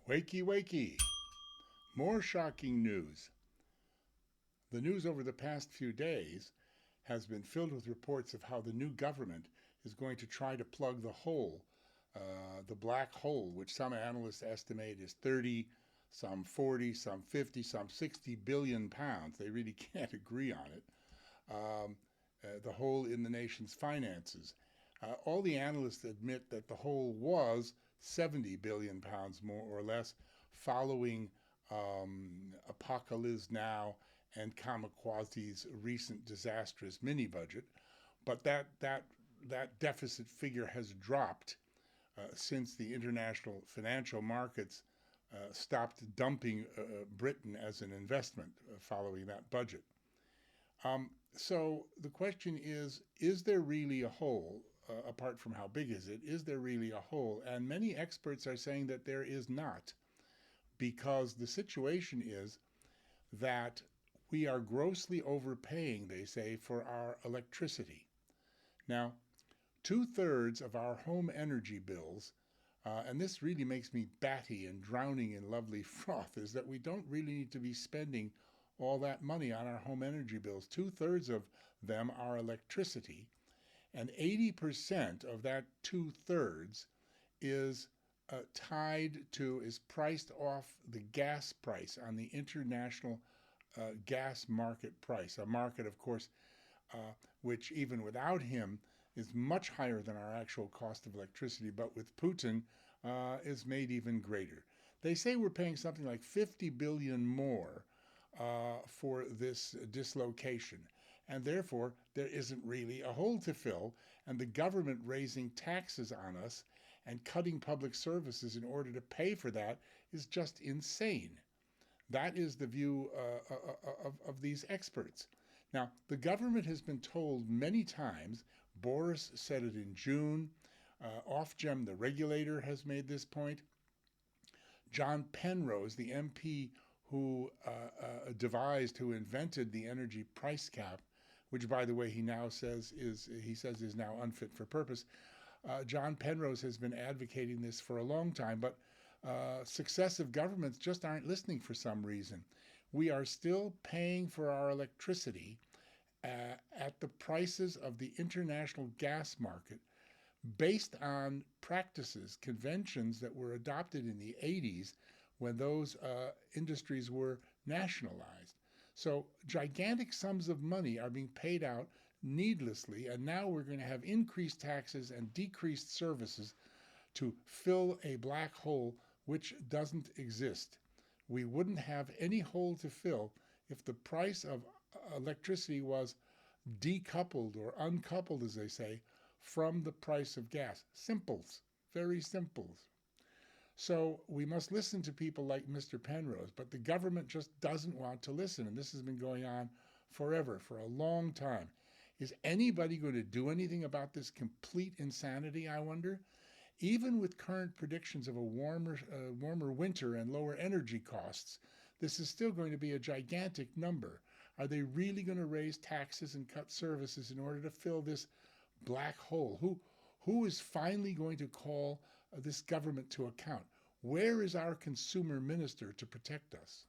Wakey, wakey. More shocking news. The news over the past few days has been filled with reports of how the new government is going to try to plug the hole, the black hole, which some analysts estimate is 30, some 40, some 50, some 60 billion pounds. They really can't agree on it. The hole in the nation's finances. All the analysts admit that the hole was 70 billion pounds more or less following Apocaliznow and Kamekwasi's recent disastrous mini budget, but that deficit figure has dropped since the international financial markets stopped dumping Britain as an investment following that budget. So the question is there really a hole? Apart from how big is there really a hole? And many experts are saying that there is not, because the situation is that we are grossly overpaying, they say, for our electricity. Now, 2/3 of our home energy bills, and this really makes me batty and drowning in lovely froth, is that we don't really need to be spending all that money on our home energy bills. 2/3 of them are electricity, and 80% of that 2/3 is is priced off the gas price on the international gas market price, a market, of course, which even without him is much higher than our actual cost of electricity, but with Putin is made even greater. They say we're paying something like 50 billion more for this dislocation, and therefore there isn't really a hole to fill, and the government raising taxes on us and cutting public services in order to pay for that is just insane. That is the view of these experts. Now, the government has been told many times, Boris said it in June, Ofgem, the regulator, has made this point. John Penrose, the MP who invented the energy price cap, which, by the way, he says is now unfit for purpose. John Penrose has been advocating this for a long time, but successive governments just aren't listening for some reason. We are still paying for our electricity at the prices of the international gas market based on practices, conventions that were adopted in the 80s when those industries were nationalized. So gigantic sums of money are being paid out needlessly, and now we're going to have increased taxes and decreased services to fill a black hole which doesn't exist. We wouldn't have any hole to fill if the price of electricity was decoupled or uncoupled, as they say, from the price of gas. Simples, very simples. So we must listen to people like Mr. Penrose, but the government just doesn't want to listen, and this has been going on forever, for a long time. Is anybody going to do anything about this complete insanity, I wonder? Even with current predictions of a warmer winter and lower energy costs, this is still going to be a gigantic number. Are they really going to raise taxes and cut services in order to fill this black hole? Who is finally going to call this government to account? Where is our consumer minister to protect us?